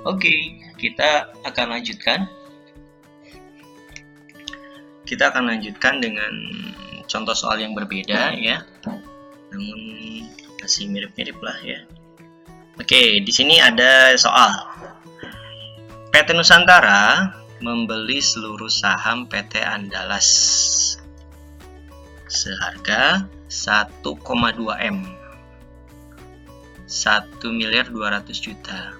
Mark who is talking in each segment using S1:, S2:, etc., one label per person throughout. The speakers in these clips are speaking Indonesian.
S1: Oke, kita akan lanjutkan. Kita akan lanjutkan dengan contoh soal yang berbeda ya. Namun masih mirip-mirip lah ya. Oke, di sini ada soal. PT Nusantara membeli seluruh saham PT Andalas seharga 1,2 M. 1.200.000.000.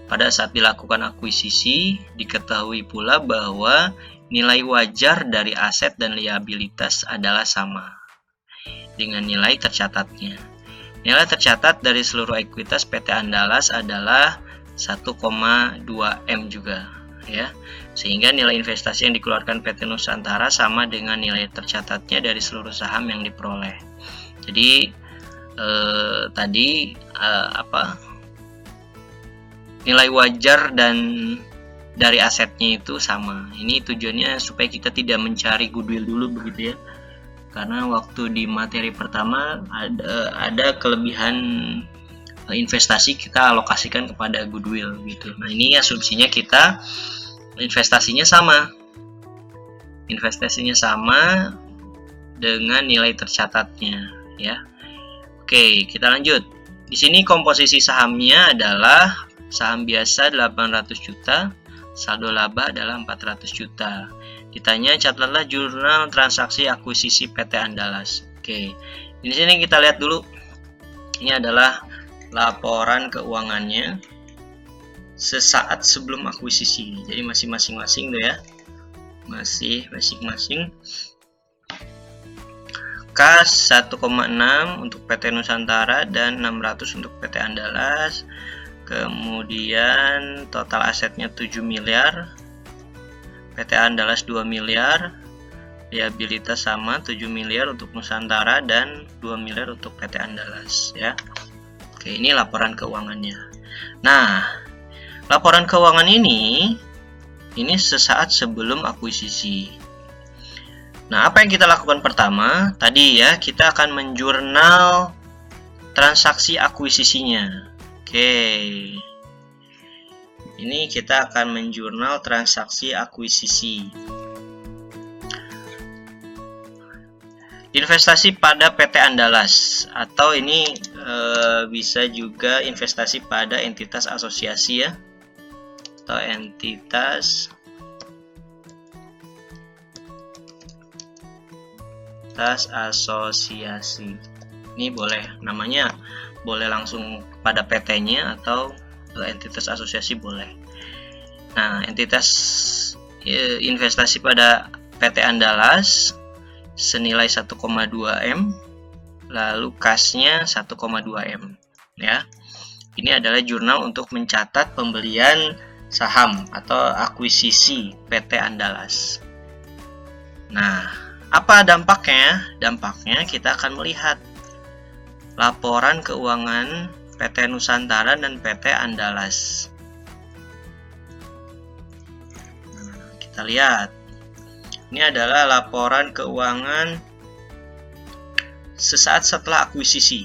S1: Pada saat dilakukan akuisisi, diketahui pula bahwa nilai wajar dari aset dan liabilitas adalah sama dengan nilai tercatatnya. Nilai tercatat dari seluruh ekuitas PT Andalas adalah 1,2 M juga, ya. Sehingga nilai investasi yang dikeluarkan PT Nusantara sama dengan nilai tercatatnya dari seluruh saham yang diperoleh. Jadi nilai wajar dan dari asetnya itu sama. Ini tujuannya supaya kita tidak mencari goodwill dulu begitu ya. Karena waktu di materi pertama ada kelebihan investasi kita alokasikan kepada goodwill gitu. Nah, ini asumsinya kita investasinya sama. Investasinya sama dengan nilai tercatatnya ya. Oke, kita lanjut. Di sini komposisi sahamnya adalah saham biasa 800 juta, saldo laba adalah 400 juta. Ditanya catatlah jurnal transaksi akuisisi PT Andalas. Oke. Di sini kita lihat dulu. Ini adalah laporan keuangannya sesaat sebelum akuisisi. Jadi masih masing-masing tuh ya. Masih masing-masing. Kas 1,6 untuk PT Nusantara dan 600 untuk PT Andalas. Kemudian total asetnya 7 miliar, PT Andalas 2 miliar, liabilitas sama 7 miliar untuk Nusantara dan 2 miliar untuk PT Andalas ya. Oke, ini laporan keuangannya. Nah, laporan keuangan ini sesaat sebelum akuisisi. Nah, apa yang kita lakukan pertama? Tadi ya, kita akan menjurnal transaksi akuisisinya. Oke, ini kita akan menjurnal transaksi akuisisi. Investasi pada PT Andalas atau ini bisa juga investasi pada entitas asosiasi ya, atau entitas asosiasi. Ini boleh namanya boleh langsung pada PT-nya atau entitas asosiasi boleh. Nah, entitas investasi pada PT Andalas senilai 1,2 M, lalu kasnya 1,2 M ya. Ini adalah jurnal untuk mencatat pembelian saham atau akuisisi PT Andalas. Nah, apa dampaknya? Dampaknya kita akan melihat laporan keuangan PT Nusantara dan PT Andalas. Nah, kita lihat. Ini adalah laporan keuangan sesaat setelah akuisisi.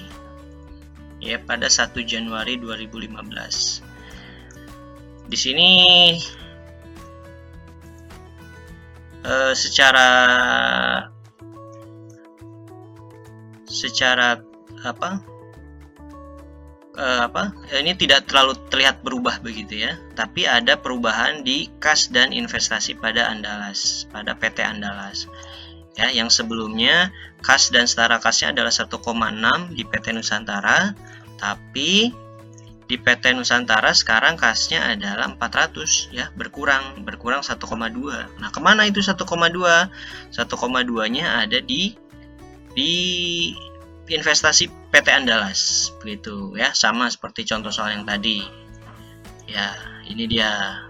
S1: Ya, pada 1 Januari 2015. Di sini secara ini tidak terlalu terlihat berubah begitu ya, tapi ada perubahan di kas dan investasi pada Andalas, pada PT Andalas ya. Yang sebelumnya kas dan setara kasnya adalah 1,6 di PT Nusantara, tapi di PT Nusantara sekarang kasnya adalah 400 ya, berkurang 1,2. Nah, kemana itu 1,2? 1,2-nya ada di investasi PT Andalas begitu ya, sama seperti contoh soal yang tadi ya. Ini dia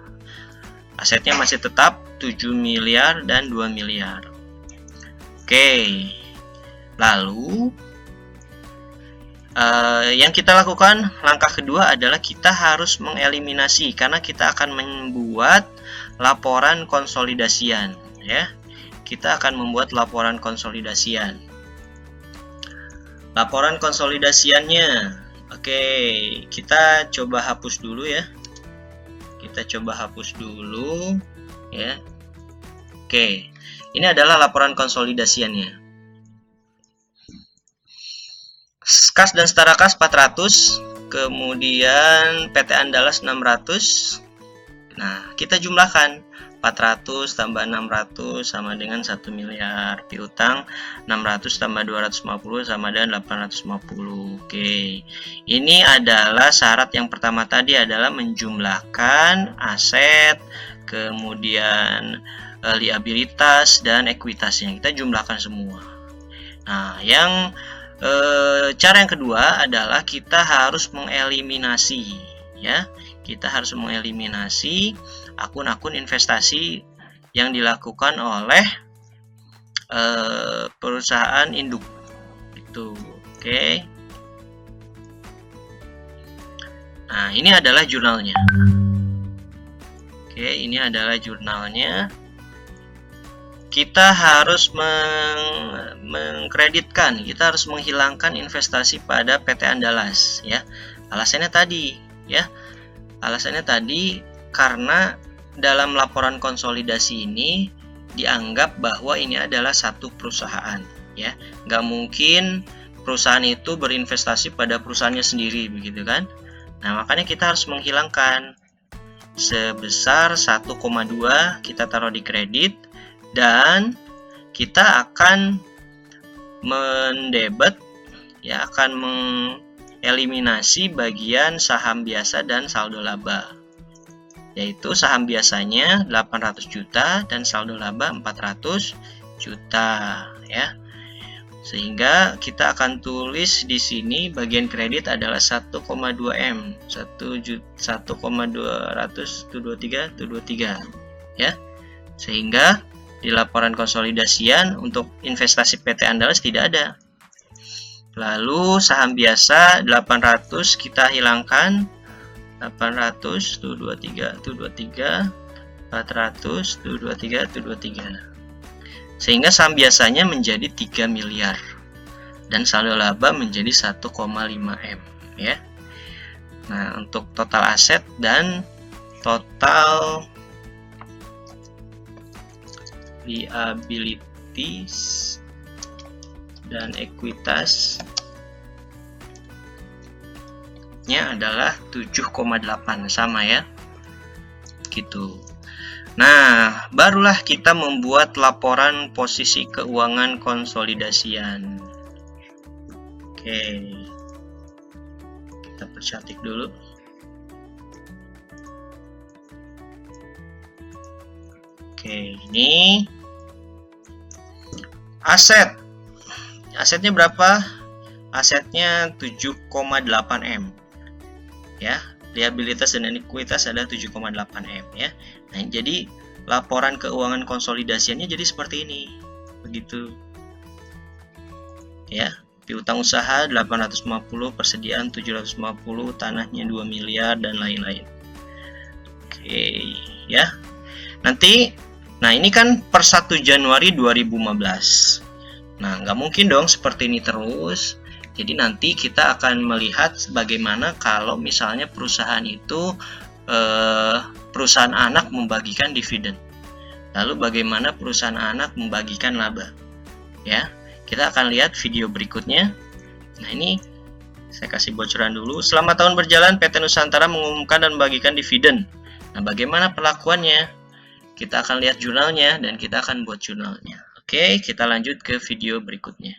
S1: asetnya masih tetap 7 miliar dan 2 miliar. Oke, lalu yang kita lakukan langkah kedua adalah kita harus mengeliminasi, karena kita akan membuat laporan konsolidasian ya. Kita akan membuat laporan konsolidasian. Laporan konsolidasiannya, oke, kita coba hapus dulu ya. Kita coba hapus dulu ya. Oke, ini adalah laporan konsolidasiannya. Kas dan setara kas 400, kemudian PT Andalas 600. Nah, kita jumlahkan 400 tambah 600 sama dengan 1 miliar. Piutang 600 tambah 250 sama dengan 850. Oke. Ini adalah syarat yang pertama tadi adalah menjumlahkan aset, kemudian liabilitas dan ekuitasnya. Kita jumlahkan semua. Nah, cara yang kedua adalah kita harus mengeliminasi ya. Kita harus mengeliminasi akun-akun investasi yang dilakukan oleh perusahaan induk. Itu. Oke. Nah, ini adalah jurnalnya. Oke, ini adalah jurnalnya. Kita harus mengkreditkan, kita harus menghilangkan investasi pada PT Andalas ya. Alasannya tadi ya. Alasannya tadi karena dalam laporan konsolidasi ini dianggap bahwa ini adalah satu perusahaan ya. Nggak mungkin perusahaan itu berinvestasi pada perusahaannya sendiri begitu kan. Nah, makanya kita harus menghilangkan sebesar 1,2 kita taruh di kredit. Dan kita akan mendebet ya, akan mengeliminasi bagian saham biasa dan saldo laba. Yaitu saham biasanya 800 juta dan saldo laba 400 juta ya. Sehingga kita akan tulis di sini bagian kredit adalah 1,2 M, 1,223 ya. Sehingga di laporan konsolidasian untuk investasi PT Andalas tidak ada. Lalu saham biasa 800 kita hilangkan. 800 tuh 23 400 tuh 23. Sehingga saham biasanya menjadi 3 miliar dan saldo laba menjadi 1,5 M ya. Nah, untuk total aset dan total liabilities dan ekuitasnya adalah 7,8 sama ya gitu. Nah, barulah kita membuat laporan posisi keuangan konsolidasian. Oke, kita percantik dulu. Oke, ini aset. Asetnya berapa? Asetnya 7,8 M. Ya, liabilitas dan ekuitas ada 7,8 M ya. Nah, jadi laporan keuangan konsolidasiannya jadi seperti ini. Begitu. Ya, piutang usaha 850, persediaan 750, tanahnya 2 miliar dan lain-lain. Oke, ya. Nah ini kan per 1 Januari 2015. Nah, nggak mungkin dong seperti ini terus. Jadi nanti kita akan melihat bagaimana kalau misalnya perusahaan itu perusahaan anak membagikan dividen. Lalu bagaimana perusahaan anak membagikan laba. Ya, kita akan lihat video berikutnya. Nah, ini saya kasih bocoran dulu. Selama tahun berjalan, PT Nusantara mengumumkan dan membagikan dividen. Nah, bagaimana perlakuannya? Kita akan lihat jurnalnya dan kita akan buat jurnalnya. Oke, kita lanjut ke video berikutnya.